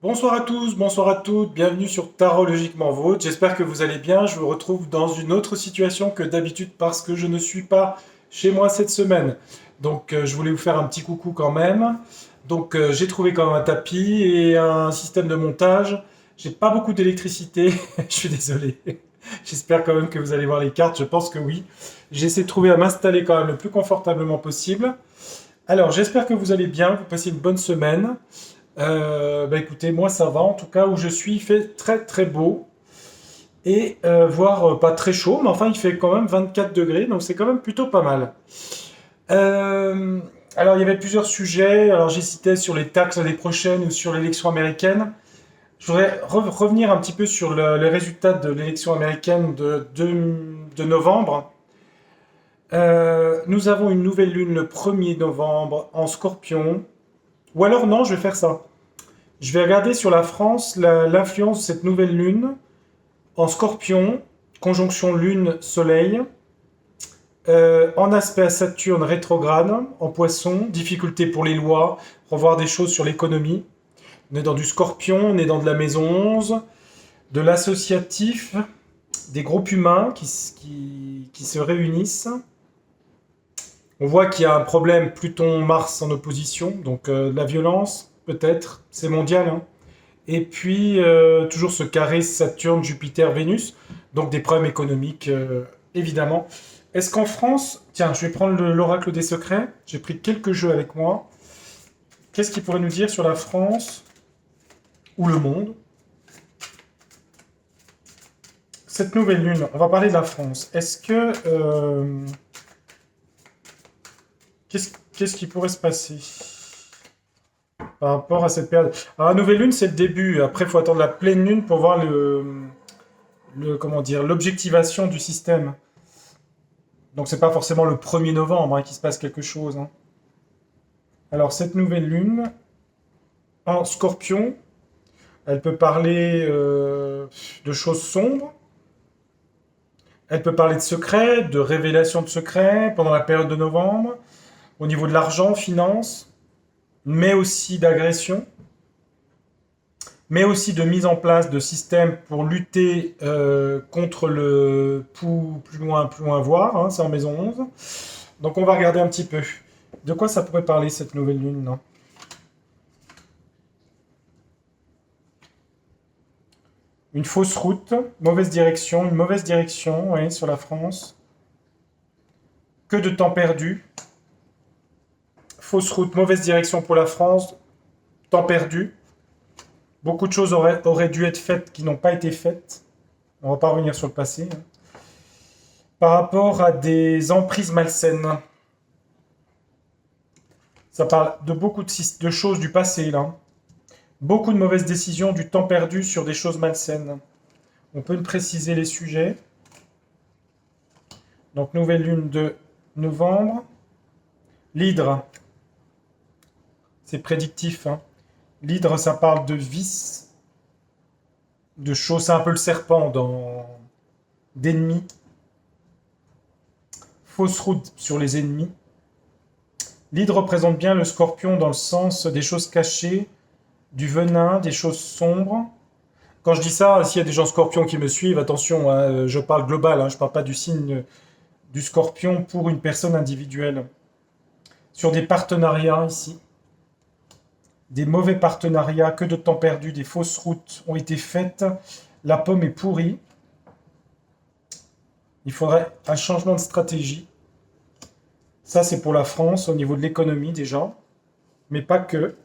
Bonsoir à tous, bonsoir à toutes, bienvenue sur Tarot Logiquement Vôtre. J'espère que vous allez bien. Je vous retrouve dans une autre situation que d'habitude parce que je ne suis pas chez moi cette semaine. Je voulais vous faire un petit coucou quand même. J'ai trouvé quand même un tapis et un système de montage. J'ai pas beaucoup d'électricité, je suis désolé. J'espère quand même que vous allez voir les cartes, je pense que oui. J'essaie de trouver à m'installer quand même le plus confortablement possible. Alors j'espère que vous allez bien, vous passez une bonne semaine. Écoutez, moi ça va, en tout cas où je suis, il fait très très beau et voire pas très chaud, mais enfin il fait quand même 24 degrés, donc c'est quand même plutôt pas mal. Euh, alors il y avait plusieurs sujets, alors j'hésitais sur les taxes l'année prochaine ou sur l'élection américaine. Je voudrais revenir un petit peu sur les résultats de l'élection américaine de novembre. Nous avons une nouvelle lune le 1er novembre en scorpion, ou alors non, je vais faire ça. Je vais regarder sur la France l'influence de cette nouvelle lune en scorpion, conjonction lune-soleil, en aspect à Saturne rétrograde, en poisson, difficulté pour les lois, revoir des choses sur l'économie. On est dans du scorpion, on est dans de la maison 11, de l'associatif, des groupes humains qui se réunissent. On voit qu'il y a un problème Pluton-Mars en opposition, donc la violence, peut-être, c'est mondial, hein. Et puis, toujours ce carré Saturne-Jupiter-Vénus, donc des problèmes économiques, évidemment. Est-ce qu'en France, tiens, je vais prendre l'oracle des secrets, j'ai pris quelques jeux avec moi. Qu'est-ce qu'il pourrait nous dire sur la France ou le monde? Cette nouvelle lune, on va parler de la France. Qu'est-ce qui pourrait se passer par rapport à cette période? Alors, la nouvelle lune, c'est le début. Après, il faut attendre la pleine lune pour voir comment dire, l'objectivation du système. Donc c'est pas forcément le 1er novembre qu'il se passe quelque chose, hein. Alors cette nouvelle lune en scorpion, elle peut parler de choses sombres, elle peut parler de secrets, de révélations de secrets pendant la période de novembre, au niveau de l'argent, finance, mais aussi d'agression, mais aussi de mise en place de systèmes pour lutter contre le plus loin voir, hein, c'est en maison 11. Donc on va regarder un petit peu. De quoi ça pourrait parler cette nouvelle lune, non? Une fausse route, une mauvaise direction, ouais, sur la France. Que de temps perdu. Fausse route, mauvaise direction pour la France, temps perdu. Beaucoup de choses auraient dû être faites qui n'ont pas été faites. On ne va pas revenir sur le passé, hein. Par rapport à des emprises malsaines. Ça parle de beaucoup de choses du passé, là. Beaucoup de mauvaises décisions, du temps perdu sur des choses malsaines. On peut préciser les sujets. Donc, nouvelle lune de novembre. L'hydre, c'est prédictif, hein. L'hydre, ça parle de vices, de choses, c'est un peu le serpent d'ennemis. Fausse route sur les ennemis. L'hydre représente bien le scorpion dans le sens des choses cachées, du venin, des choses sombres. Quand je dis ça, s'il y a des gens scorpions qui me suivent, attention, hein, je parle global, hein, je ne parle pas du signe du scorpion pour une personne individuelle. Sur des partenariats ici, des mauvais partenariats, que de temps perdu, des fausses routes ont été faites, la pomme est pourrie, il faudrait un changement de stratégie. Ça, c'est pour la France au niveau de l'économie déjà, mais pas que,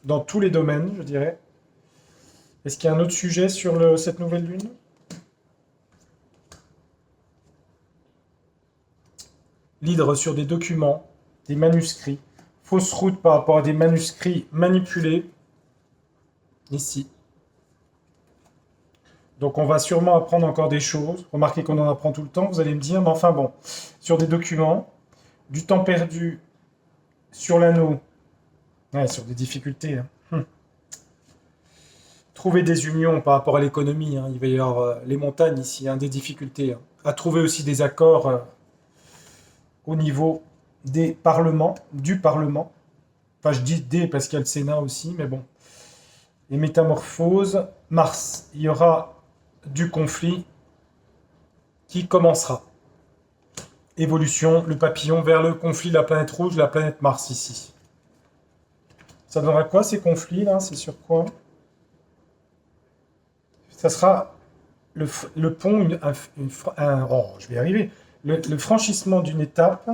dans tous les domaines, je dirais. Est-ce qu'il y a un autre sujet sur cette nouvelle lune? L'hydre sur des documents, des manuscrits, fausse route par rapport à des manuscrits manipulés, ici. Donc on va sûrement apprendre encore des choses. Remarquez qu'on en apprend tout le temps, vous allez me dire, mais enfin bon, sur des documents, du temps perdu sur l'anneau, ouais, sur des difficultés, hein. Trouver des unions par rapport à l'économie, hein. Il va y avoir les montagnes ici, hein, des difficultés, hein. À trouver aussi des accords au niveau des parlements, du Parlement. Enfin, je dis des parce qu'il y a le Sénat aussi, mais bon. Et métamorphose, Mars. Il y aura du conflit qui commencera. Évolution, le papillon vers le conflit, la planète rouge, la planète Mars ici. Ça donnera quoi ces conflits là? C'est sur quoi? Ça sera le pont, oh, je vais y arriver. Le franchissement d'une étape.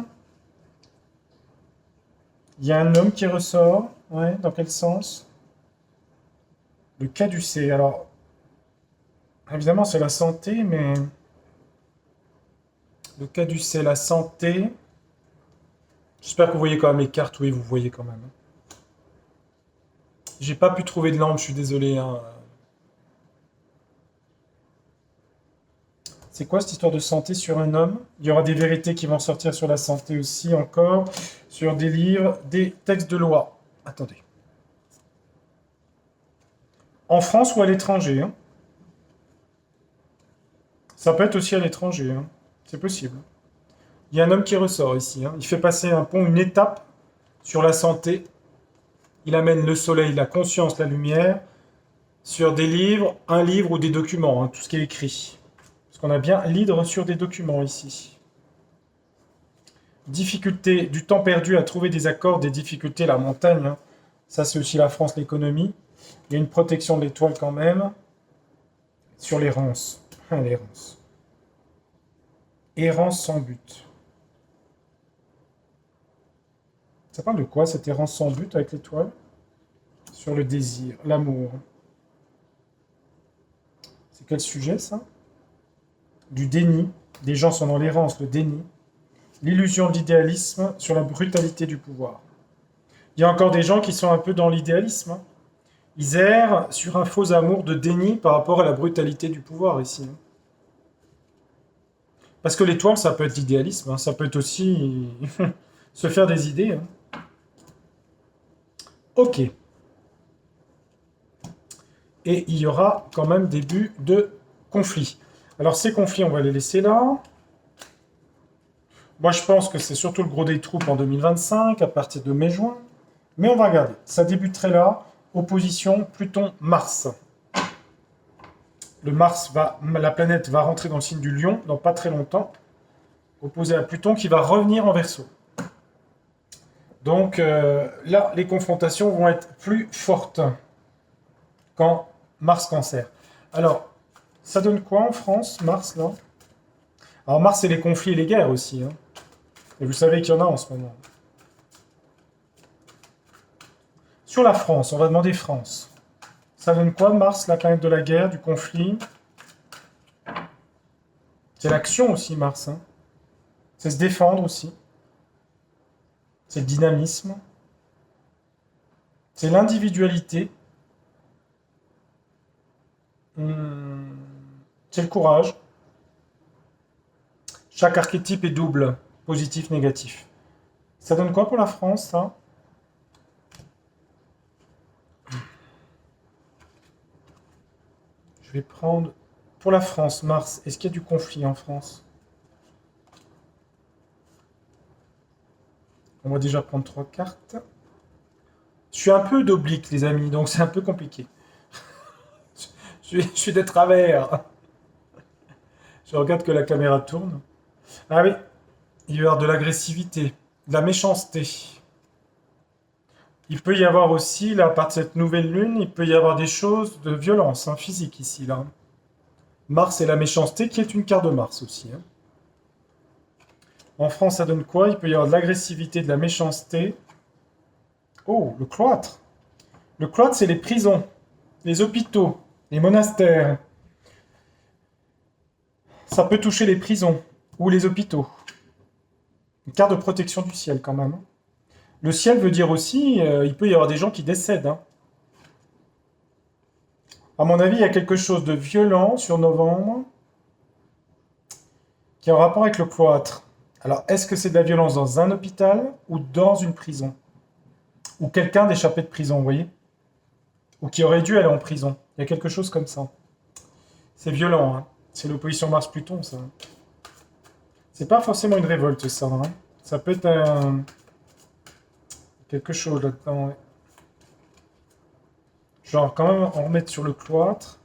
Il y a un homme qui ressort. Ouais, dans quel sens? Le caducée. Alors, évidemment, c'est la santé, mais le caducée, la santé. J'espère que vous voyez quand même les cartes. Oui, vous voyez quand même. J'ai pas pu trouver de lampe, je suis désolé, hein. C'est quoi cette histoire de santé sur un homme? Il y aura des vérités qui vont sortir sur la santé aussi, encore, sur des livres, des textes de loi. Attendez. En France ou à l'étranger, hein. Ça peut être aussi à l'étranger, hein. C'est possible. Il y a un homme qui ressort ici, hein. Il fait passer un pont, une étape sur la santé. Il amène le soleil, la conscience, la lumière, sur des livres, un livre ou des documents, hein, tout ce qui est écrit. Parce qu'on a bien livre sur des documents ici. Difficulté, du temps perdu à trouver des accords, des difficultés, la montagne, hein. Ça, c'est aussi la France, l'économie. Il y a une protection de l'étoile quand même. Sur l'errance. L'errance. Errance sans but. Ça parle de quoi cette errance sans but avec l'étoile? Sur le désir, l'amour. C'est quel sujet ça? Du déni. Des gens sont dans l'errance, le déni. L'illusion de l'idéalisme sur la brutalité du pouvoir. Il y a encore des gens qui sont un peu dans l'idéalisme, hein. Ils errent sur un faux amour de déni par rapport à la brutalité du pouvoir ici, hein. Parce que l'étoile, ça peut être l'idéalisme, hein. Ça peut être aussi se faire des idées, hein. Ok. Et il y aura quand même début de conflit. Alors ces conflits, on va les laisser là. Moi, je pense que c'est surtout le gros des troupes en 2025, à partir de mai-juin. Mais on va regarder. Ça débuterait là. Opposition Pluton-Mars. La planète va rentrer dans le signe du Lion dans pas très longtemps. Opposé à Pluton qui va revenir en Verseau. Donc là, les confrontations vont être plus fortes quand Mars-Cancer. Alors, ça donne quoi en France, Mars, là? Alors, Mars, c'est les conflits et les guerres aussi, hein. Et vous savez qu'il y en a en ce moment. Sur la France, on va demander France. Ça donne quoi, Mars, la planète de la guerre, du conflit? C'est l'action aussi, Mars, hein. C'est se défendre aussi. C'est le dynamisme. C'est l'individualité. C'est le courage. Chaque archétype est double, positif, négatif. Ça donne quoi pour la France, ça? Je vais prendre... Pour la France, Mars, est-ce qu'il y a du conflit en France? On va déjà prendre 3 cartes. Je suis un peu d'oblique, les amis, donc c'est un peu compliqué. Je suis de travers. Je regarde que la caméra tourne. Ah oui, il va y avoir de l'agressivité, de la méchanceté. Il peut y avoir aussi, là, à partir de cette nouvelle lune, il peut y avoir des choses de violence, hein, physique ici, là. Mars et la méchanceté, qui est une carte de Mars aussi, hein. En France, ça donne quoi? Il peut y avoir de l'agressivité, de la méchanceté. Oh, le cloître. Le cloître, c'est les prisons, les hôpitaux, les monastères. Ça peut toucher les prisons ou les hôpitaux. Une carte de protection du ciel, quand même. Le ciel veut dire aussi, il peut y avoir des gens qui décèdent, hein. À mon avis, il y a quelque chose de violent sur novembre qui est en rapport avec le cloître. Alors, est-ce que c'est de la violence dans un hôpital ou dans une prison? Ou quelqu'un d'échappé de prison, vous voyez? Ou qui aurait dû aller en prison. Il y a quelque chose comme ça. C'est violent, hein. C'est l'opposition Mars-Pluton, ça. C'est pas forcément une révolte, ça, hein. Ça peut être quelque chose là-dedans, ouais. Genre, quand même, en remettre sur le cloître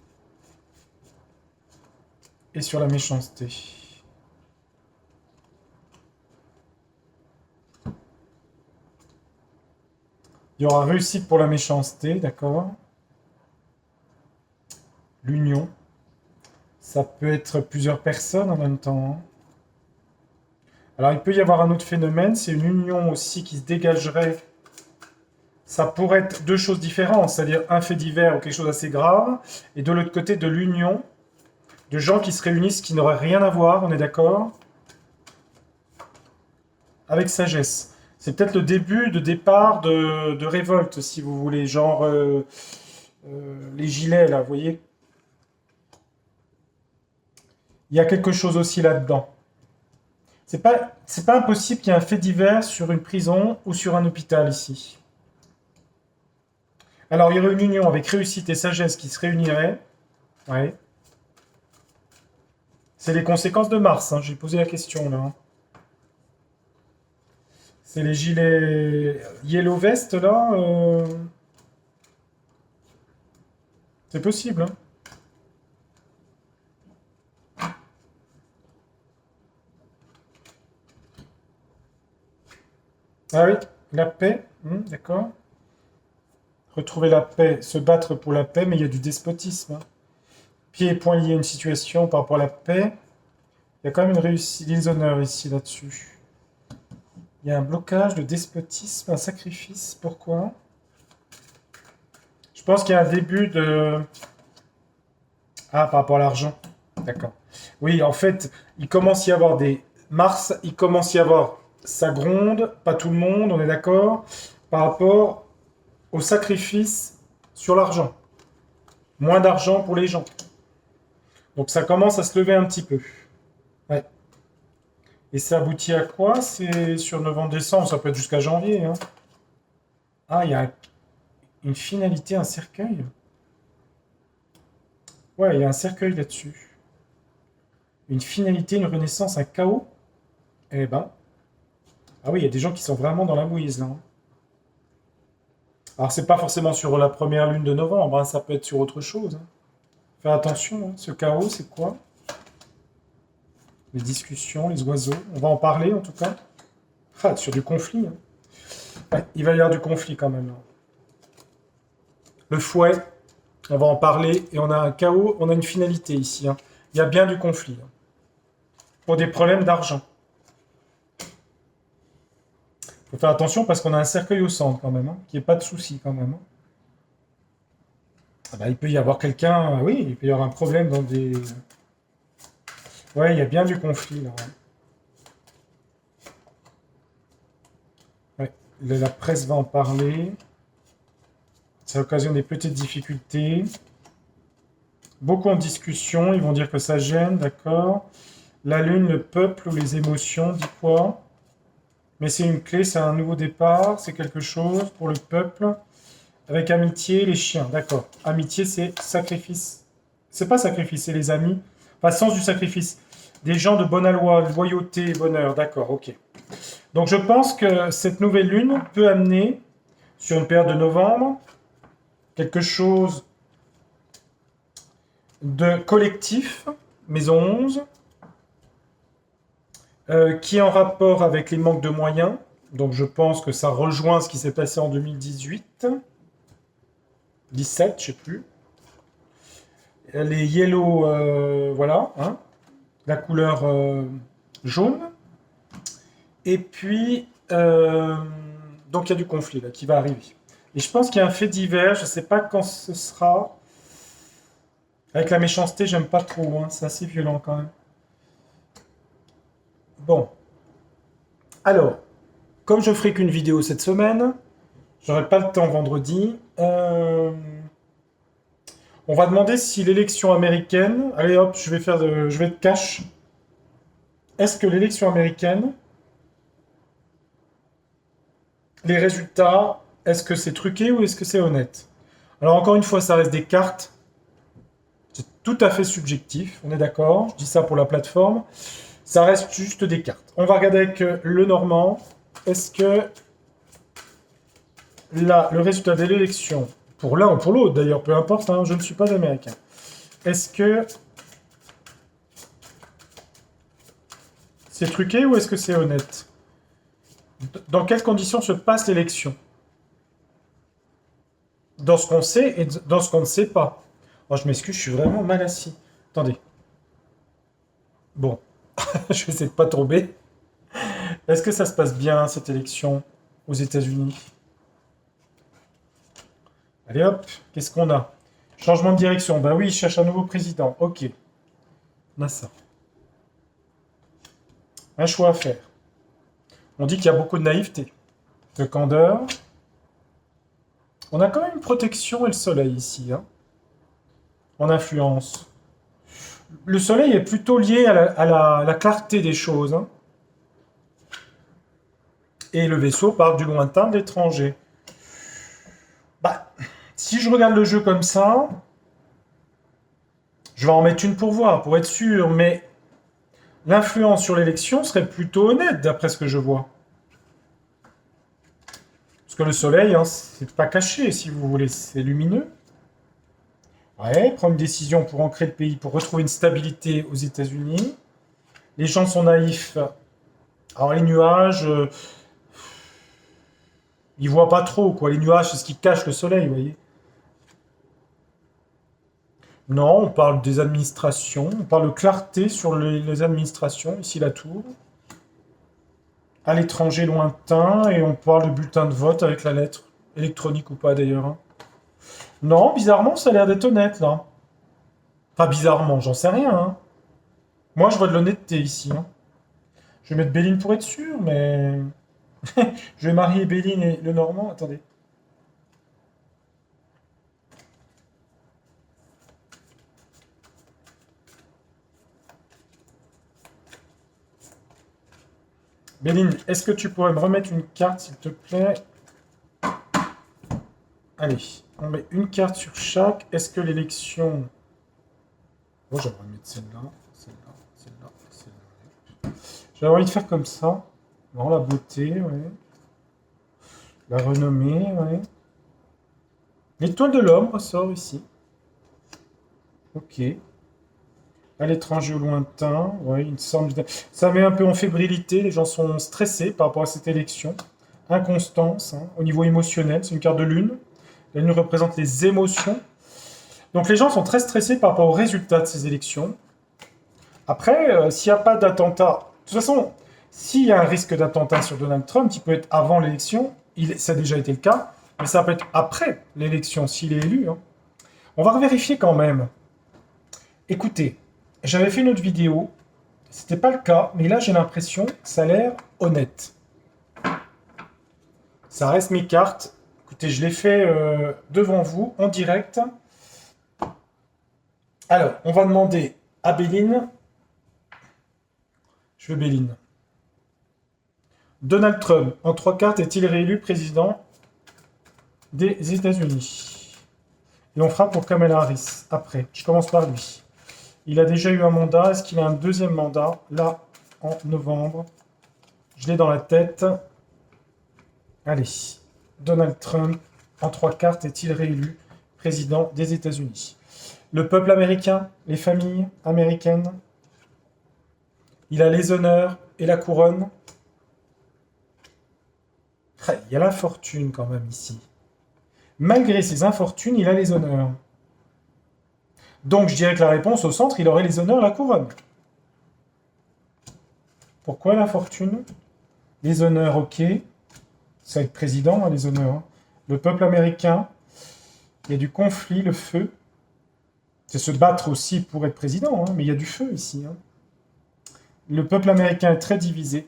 et sur la méchanceté. Il y aura réussite pour la méchanceté, d'accord. L'union. Ça peut être plusieurs personnes en même temps, hein. Alors, il peut y avoir un autre phénomène, c'est une union aussi qui se dégagerait. Ça pourrait être deux choses différentes, c'est-à-dire un fait divers ou quelque chose d'assez grave, et de l'autre côté, de l'union, de gens qui se réunissent qui n'auraient rien à voir, on est d'accord, avec sagesse. C'est peut-être le début de départ de révolte, si vous voulez, genre les gilets, là, vous voyez. Il y a quelque chose aussi là-dedans. C'est pas impossible qu'il y ait un fait divers sur une prison ou sur un hôpital ici. Alors, il y aurait une union avec réussite et sagesse qui se réunirait. Ouais. C'est les conséquences de Mars, hein. J'ai posé la question là, hein. C'est les gilets Yellow Vest là. C'est possible, hein. Ah oui, la paix, d'accord. Retrouver la paix, se battre pour la paix, mais il y a du despotisme, hein. Pieds et poings liés à une situation par rapport à la paix. Il y a quand même une réussite, des honneurs ici là-dessus. Il y a un blocage, de despotisme, un sacrifice. Pourquoi? Je pense qu'il y a un début de... Ah, par rapport à l'argent. D'accord. Oui, en fait, il commence à y avoir des... Mars, il commence à y avoir... Ça gronde, pas tout le monde, on est d'accord, par rapport au sacrifice sur l'argent. Moins d'argent pour les gens. Donc ça commence à se lever un petit peu. Ouais. Et ça aboutit à quoi? C'est sur novembre-décembre, ça peut être jusqu'à janvier, hein. Ah, il y a une finalité, un cercueil. Ouais, il y a un cercueil là-dessus. Une finalité, une renaissance, un chaos. Eh ben. Ah oui, il y a des gens qui sont vraiment dans la mouise là, hein. Alors c'est pas forcément sur la première lune de novembre, hein, ça peut être sur autre chose, hein. Faire attention, hein. Ce chaos, c'est quoi? Les discussions, les oiseaux. On va en parler en tout cas. Ah, sur du conflit, hein. Ouais, il va y avoir du conflit quand même, hein. Le fouet, on va en parler. Et on a un chaos, on a une finalité ici, hein. Il y a bien du conflit, hein. Pour des problèmes d'argent. Il faut faire attention parce qu'on a un cercueil au centre quand même, hein, qu'il n'y ait pas de souci quand même, hein. Ah bah, il peut y avoir quelqu'un, oui, il peut y avoir un problème dans des... Ouais, il y a bien du conflit là, ouais. Ouais, la presse va en parler. Ça occasionne des petites difficultés. Beaucoup en discussion, ils vont dire que ça gêne, d'accord. La lune, le peuple ou les émotions, dit quoi? Mais c'est une clé, c'est un nouveau départ, c'est quelque chose pour le peuple. Avec amitié, les chiens, d'accord. Amitié, c'est sacrifice. C'est pas sacrifice, c'est les amis. Enfin, sens du sacrifice. Des gens de bonne aloi, loyauté, bonheur, d'accord, ok. Donc je pense que cette nouvelle lune peut amener, sur une période de novembre, quelque chose de collectif, maison 11, qui est en rapport avec les manques de moyens. Donc je pense que ça rejoint ce qui s'est passé en 2018. 17, je sais plus. Les yellow, voilà, hein, la couleur jaune. Et puis, donc il y a du conflit là qui va arriver. Et je pense qu'il y a un fait divers, je ne sais pas quand ce sera. Avec la méchanceté, j'aime pas trop, hein, c'est assez violent quand même. Bon, alors, comme je ferai qu'une vidéo cette semaine, j'aurai pas le temps vendredi. On va demander si l'élection américaine. Allez hop, je vais être cash. Est-ce que l'élection américaine, les résultats, est-ce que c'est truqué ou est-ce que c'est honnête? Alors encore une fois, ça reste des cartes. C'est tout à fait subjectif, on est d'accord. Je dis ça pour la plateforme. Ça reste juste des cartes. On va regarder avec le Normand. Est-ce que là, le résultat de l'élection Pour l'un ou pour l'autre, d'ailleurs, peu importe, hein, je ne suis pas américain. Est-ce que c'est truqué ou est-ce que c'est honnête? Dans quelles conditions se passe l'élection? Dans ce qu'on sait et dans ce qu'on ne sait pas. Oh, je m'excuse, je suis vraiment mal assis. Attendez. Bon, je vais essayer de pas tomber. Est-ce que ça se passe bien, cette élection, aux États-Unis? Allez hop, qu'est-ce qu'on a? Changement de direction. Ben oui, il cherche un nouveau président. Ok. On a ça. Un choix à faire. On dit qu'il y a beaucoup de naïveté, de candeur. On a quand même une protection et le soleil ici, hein, en influence. Le soleil est plutôt lié à la clarté des choses, hein. Et le vaisseau part du lointain de l'étranger. Bah, si je regarde le jeu comme ça, je vais en mettre une pour voir, pour être sûr, mais l'influence sur l'élection serait plutôt honnête, d'après ce que je vois. Parce que le soleil, hein, c'est pas caché, si vous voulez, c'est lumineux. Ouais, prendre une décision pour ancrer le pays, pour retrouver une stabilité aux États-Unis. Les gens sont naïfs. Alors les nuages, ils voient pas trop, quoi. Les nuages, c'est ce qui cache le soleil, vous voyez. Non, on parle des administrations, on parle de clarté sur les administrations, ici la tour. À l'étranger lointain, et on parle de bulletin de vote avec la lettre, électronique ou pas d'ailleurs, hein. Non, bizarrement, ça a l'air d'être honnête, là. Enfin, bizarrement, j'en sais rien, hein. Moi, je vois de l'honnêteté ici, hein. Je vais mettre Béline pour être sûr, mais... je vais marier Béline et le Normand, attendez. Béline, est-ce que tu pourrais me remettre une carte, s'il te plaît? Allez, on met une carte sur chaque. Est-ce que l'élection... Oh, j'aimerais mettre celle-là, celle-là, celle-là, celle-là. J'avais envie de faire comme ça. Non, la beauté, ouais. La renommée, ouais. L'étoile de l'homme ressort ici. Ok. À l'étranger au lointain, ouais, il me semble. Ça met un peu en fébrilité, les gens sont stressés par rapport à cette élection. Inconstance, hein, au niveau émotionnel, c'est une carte de lune. La lune représente les émotions. Donc les gens sont très stressés par rapport aux résultats de ces élections. Après, s'il n'y a pas d'attentat, de toute façon, s'il y a un risque d'attentat sur Donald Trump, il peut être avant l'élection, ça a déjà été le cas, mais ça peut être après l'élection, s'il est élu, hein. On va vérifier quand même. Écoutez, j'avais fait une autre vidéo, c'était pas le cas, mais là j'ai l'impression que ça a l'air honnête. Ça reste mes cartes. Écoutez, je l'ai fait devant vous, en direct. Alors, on va demander à Béline. Je veux Béline. Donald Trump, en 3 cartes, est-il réélu président des États-Unis? Et on fera pour Kamala Harris, après. Je commence par lui. Il a déjà eu un mandat. Est-ce qu'il a un deuxième mandat? Là, en novembre. Je l'ai dans la tête. Allez. Donald Trump, en 3 cartes, est-il réélu président des États-Unis? Le peuple américain, les familles américaines. Il a les honneurs et la couronne. Il y a la fortune quand même ici. Malgré ses infortunes, il a les honneurs. Donc je dirais que la réponse au centre, il aurait les honneurs et la couronne. Pourquoi la fortune? Les honneurs, ok. Ça va être président, hein, les honneurs, hein. Le peuple américain, il y a du conflit, le feu. C'est se battre aussi pour être président, hein, mais il y a du feu ici, hein. Le peuple américain est très divisé.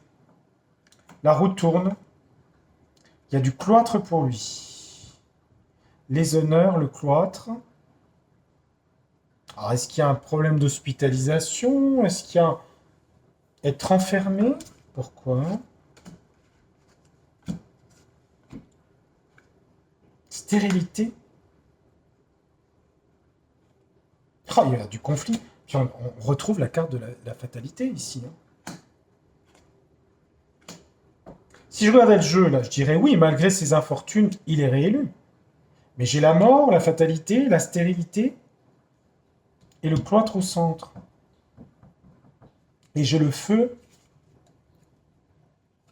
La roue tourne. Il y a du cloître pour lui. Les honneurs, le cloître. Alors, est-ce qu'il y a un problème d'hospitalisation? Est-ce qu'il y a être enfermé? Pourquoi? Stérilité? Oh, il y a du conflit. Puis on retrouve la carte de la fatalité ici, hein. Si je regardais le jeu, là, je dirais oui, malgré ses infortunes, il est réélu. Mais j'ai la mort, la fatalité, la stérilité et le cloître au centre. Et j'ai le feu.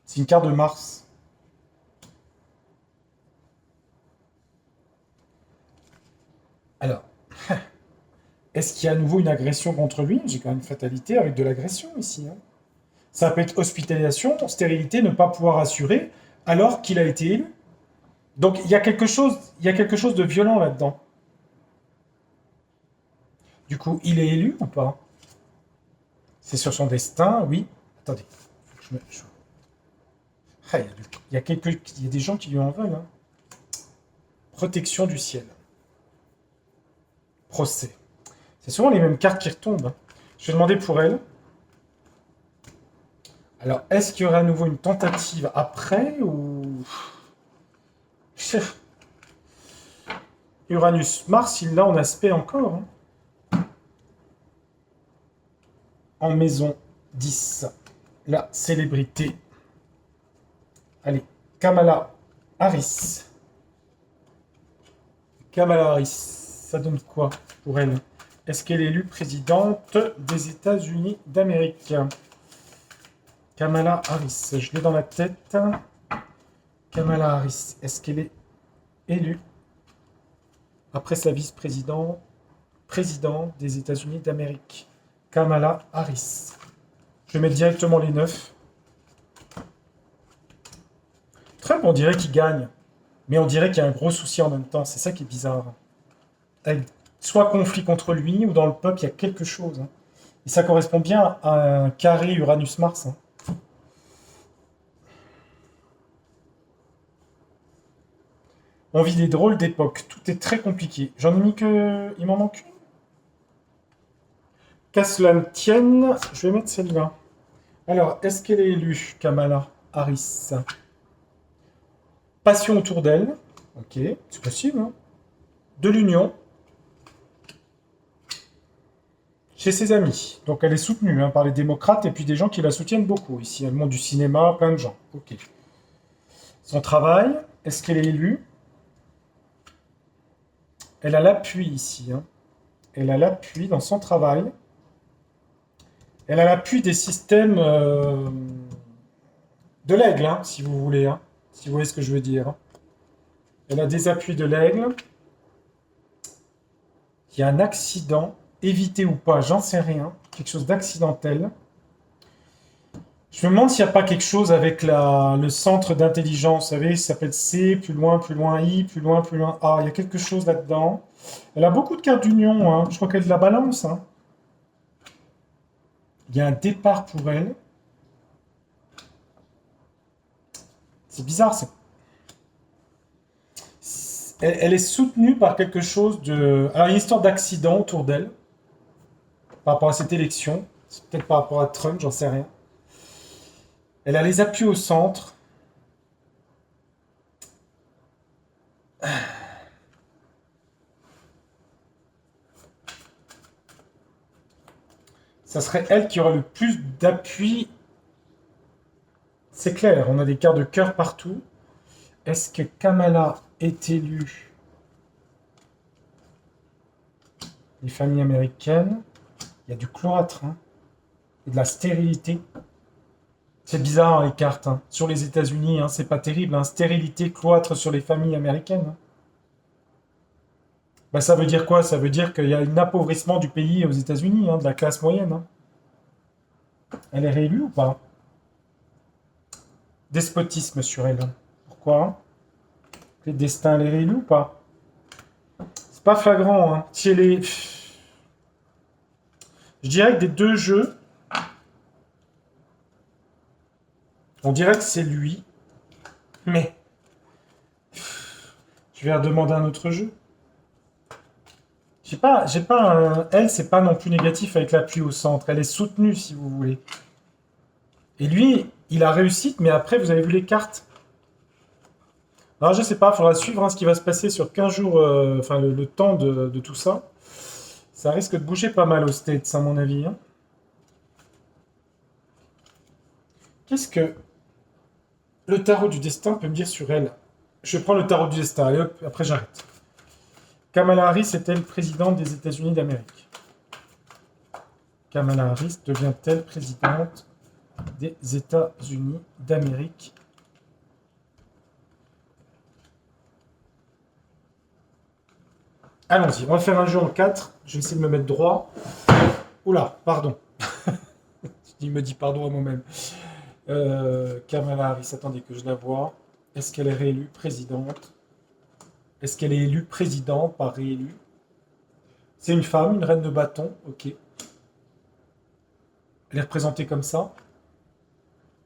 C'est une carte de Mars. Alors, est-ce qu'il y a à nouveau une agression contre lui? J'ai quand même une fatalité avec de l'agression ici, hein. Ça peut être hospitalisation, stérilité, ne pas pouvoir assurer, alors qu'il a été élu. Donc il y a quelque chose de violent là-dedans. Du coup, il est élu ou pas? C'est sur son destin, oui. Attendez. Ah, il y a des gens qui lui en veulent, hein. Protection du ciel. Procès. C'est souvent les mêmes cartes qui retombent, hein. Je vais demander pour elle. Alors, est-ce qu'il y aura à nouveau une tentative après ou... Uranus, Mars, il l'a en aspect encore, hein. En maison 10. La célébrité. Allez, Kamala Harris. Kamala Harris, ça donne quoi pour elle? Est-ce qu'elle est élue présidente des États-Unis d'Amérique? Kamala Harris, je l'ai dans la tête. Kamala Harris, est-ce qu'elle est élue après sa vice-présidente, présidente des États-Unis d'Amérique? Kamala Harris. Je vais mettre directement les 9. Trump, on dirait qu'il gagne. Mais on dirait qu'il y a un gros souci en même temps. C'est ça qui est bizarre. Avec soit conflit contre lui, ou dans le peuple, il y a quelque chose, hein. Et ça correspond bien à un carré Uranus-Mars, hein. On vit des drôles d'époques. Tout est très compliqué. J'en ai mis que... Il m'en manque une. Qu'à cela ne tienne, je vais mettre celle-là. Alors, est-ce qu'elle est élue, Kamala Harris? Passion autour d'elle. Ok, c'est possible, hein. De l'union. Chez ses amis. Donc elle est soutenue, hein, par les démocrates et puis des gens qui la soutiennent beaucoup. Ici, le monde du cinéma, plein de gens. Ok. Son travail, est-ce qu'elle est élue? Elle a l'appui ici, hein. Elle a l'appui dans son travail. Elle a l'appui des systèmes de l'aigle, hein, si vous voulez, hein, si vous voyez ce que je veux dire. Elle a des appuis de l'aigle. Il y a un accident, évité ou pas, j'en sais rien. Quelque chose d'accidentel. Je me demande s'il n'y a pas quelque chose avec le centre d'intelligence. Vous savez, ça s'appelle C, plus loin, I, plus loin, A. Il y a quelque chose là-dedans. Elle a beaucoup de cartes d'union, hein. Je crois qu'elle est de la balance, hein. Il y a un départ pour elle. C'est bizarre, elle est soutenue par quelque chose de... Alors, il y a une histoire d'accident autour d'elle, par rapport à cette élection. C'est peut-être par rapport à Trump, j'en sais rien. Elle a les appuis au centre. Ça serait elle qui aurait le plus d'appui. C'est clair, on a des cartes de cœur partout. Est-ce que Kamala est élue? Les familles américaines. Il y a du cloître, hein, et de la stérilité. C'est bizarre, hein, les cartes, hein. Sur les États-Unis, hein, c'est pas terrible, hein. Stérilité, cloître sur les familles américaines, hein. Bah, ça veut dire quoi? Ça veut dire qu'il y a un appauvrissement du pays aux États-Unis, hein, de la classe moyenne, hein. Elle est réélue ou pas? Despotisme sur elle. Pourquoi? Les destins, elle est réélue ou pas? C'est pas flagrant, hein. Si elle est... Je dirais que des deux jeux, on dirait que c'est lui. Mais... Je vais redemander un autre jeu. J'ai pas elle, c'est pas non plus négatif avec l'appui au centre. Elle est soutenue, si vous voulez. Et lui, il a réussi, mais après, vous avez vu les cartes. Alors, je sais pas, il faudra suivre, hein, ce qui va se passer sur 15 jours, enfin, le temps de tout ça. Ça risque de bouger pas mal aux States, à mon avis, hein. Qu'est-ce que le tarot du destin peut me dire sur elle? Je prends le tarot du destin, allez hop, après j'arrête. Kamala Harris est-elle présidente des États-Unis d'Amérique? Kamala Harris devient-elle présidente des États-Unis d'Amérique? Allons-y, on va faire un jeu en 4. Je vais essayer de me mettre droit. Oula, pardon. Il me dit pardon à moi-même. Kamala Harris, attendez que je la vois. Est-ce qu'elle est réélue présidente? Est-ce qu'elle est élue présidente, pas réélue? C'est une femme, une reine de bâton, ok. Elle est représentée comme ça.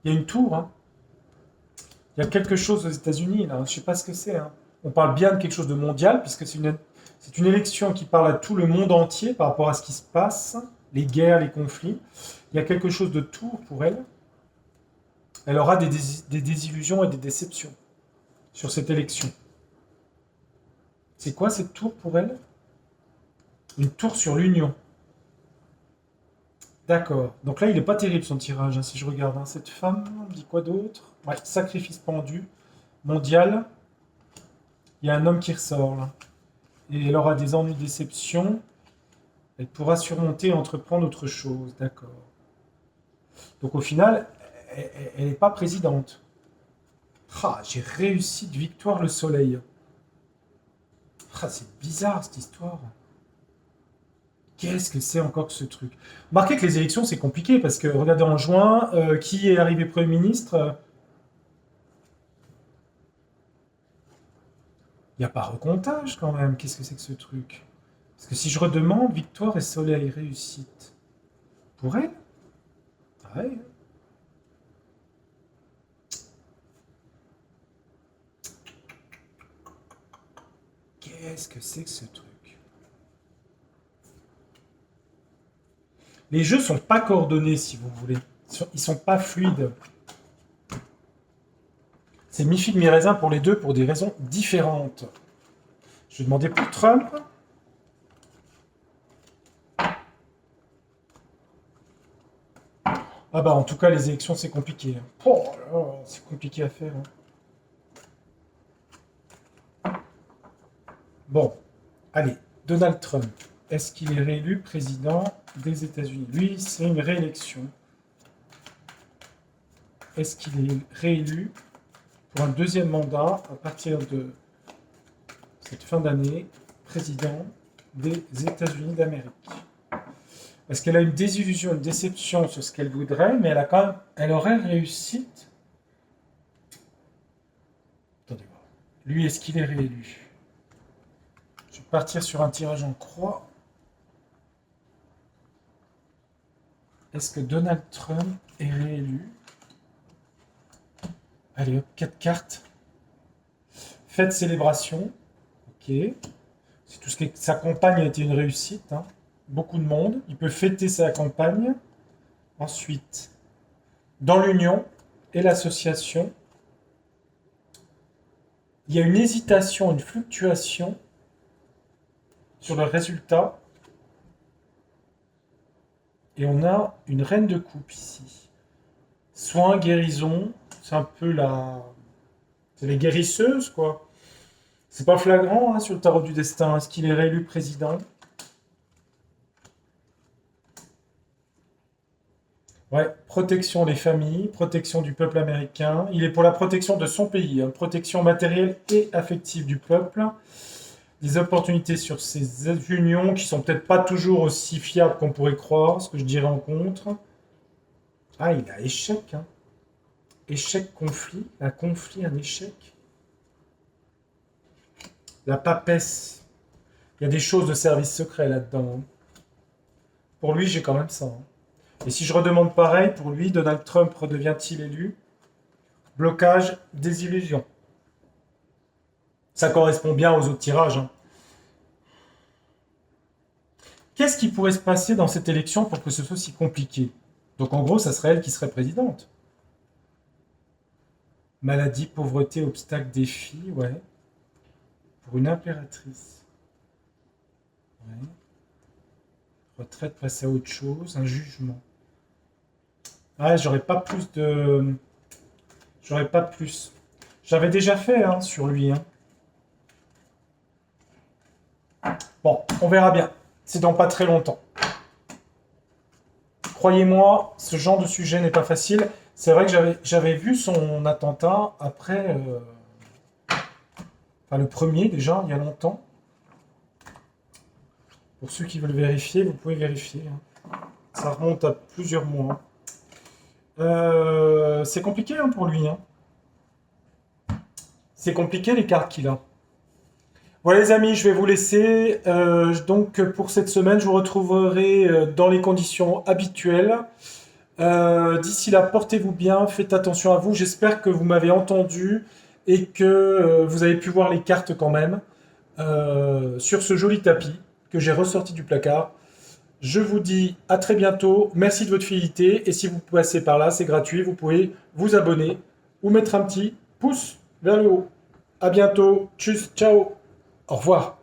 Il y a une tour, hein. Il y a quelque chose aux États-Unis, là. Je ne sais pas ce que c'est, hein. On parle bien de quelque chose de mondial, puisque c'est une élection qui parle à tout le monde entier par rapport à ce qui se passe, les guerres, les conflits. Il y a quelque chose de tour pour elle. Elle aura des désillusions et des déceptions sur cette élection. C'est quoi cette tour pour elle? Une tour sur l'union. D'accord. Donc là, il n'est pas terrible son tirage, hein, si je regarde. Hein. Cette femme, on me dit quoi d'autre? Ouais, sacrifice pendu, mondial. Il y a un homme qui ressort là. Et elle aura des ennuis, déceptions. Elle pourra surmonter et entreprendre autre chose. D'accord. Donc au final, elle n'est pas présidente. Ah, j'ai réussi de victoire le soleil. Ah, c'est bizarre cette histoire. Qu'est-ce que c'est encore que ce truc? Marquez que les élections, c'est compliqué parce que regardez en juin, qui est arrivé Premier ministre? Il n'y a pas recomptage quand même. Qu'est-ce que c'est que ce truc? Parce que si je redemande victoire et soleil, réussite, pour elle? Ouais. Qu'est-ce que c'est que ce truc? Les jeux sont pas coordonnés, si vous voulez. Ils sont pas fluides. C'est mi-figue, mi-raisin pour les deux pour des raisons différentes. Je vais demander pour Trump. Ah bah en tout cas les élections c'est compliqué. Oh là là, c'est compliqué à faire. Hein. Bon, allez, Donald Trump. Est-ce qu'il est réélu président des États-Unis? Lui, c'est une réélection. Est-ce qu'il est réélu pour un deuxième mandat à partir de cette fin d'année, président des États-Unis d'Amérique? Parce qu'elle a une désillusion, une déception sur ce qu'elle voudrait, mais elle aurait réussite. Attendez voir. Lui, est-ce qu'il est réélu? Je vais partir sur un tirage en croix. Est-ce que Donald Trump est réélu? Allez hop, 4 cartes. Fête célébration. Ok. C'est tout ce qui sa campagne a été une réussite. Hein. Beaucoup de monde. Il peut fêter sa campagne. Ensuite, dans l'union et l'association, il y a une hésitation, une fluctuation sur le résultat. Et on a une reine de coupe ici. Soin, guérison, c'est un peu la... C'est les guérisseuses, quoi. C'est pas flagrant hein, sur le tarot du destin. Est-ce qu'il est réélu président? Ouais, protection des familles, protection du peuple américain. Il est pour la protection de son pays, hein, protection matérielle et affective du peuple. Des opportunités sur ces unions qui sont peut-être pas toujours aussi fiables qu'on pourrait croire, ce que je dirais en contre. Ah, il a échec. Hein. Échec, conflit. Un conflit, un échec. La papesse. Il y a des choses de service secret là-dedans. Hein. Pour lui, j'ai quand même ça. Hein. Et si je redemande pareil, pour lui, Donald Trump redevient-il élu? Blocage, désillusion. Ça correspond bien aux autres tirages. Hein. Qu'est-ce qui pourrait se passer dans cette élection pour que ce soit si compliqué? Donc en gros, ça serait elle qui serait présidente. Maladie, pauvreté, obstacle, défi, ouais. Pour une impératrice. Ouais. Retraite, passer à autre chose, un jugement. Ah, j'aurais pas plus de... J'aurais pas plus. J'avais déjà fait hein, sur lui. Hein. Bon, on verra bien. C'est dans pas très longtemps. Croyez-moi, ce genre de sujet n'est pas facile. C'est vrai que j'avais vu son attentat après... Enfin, le premier, déjà, il y a longtemps. Pour ceux qui veulent vérifier, vous pouvez vérifier. Hein. Ça remonte à plusieurs mois. C'est compliqué hein, pour lui. Hein. C'est compliqué les cartes qu'il a. Voilà les amis, je vais vous laisser. Donc pour cette semaine, je vous retrouverai dans les conditions habituelles. D'ici là, portez-vous bien, faites attention à vous. J'espère que vous m'avez entendu et que vous avez pu voir les cartes quand même sur ce joli tapis que j'ai ressorti du placard. Je vous dis à très bientôt. Merci de votre fidélité. Et si vous passez par là, c'est gratuit. Vous pouvez vous abonner ou mettre un petit pouce vers le haut. À bientôt. Tchuss, ciao. Au revoir.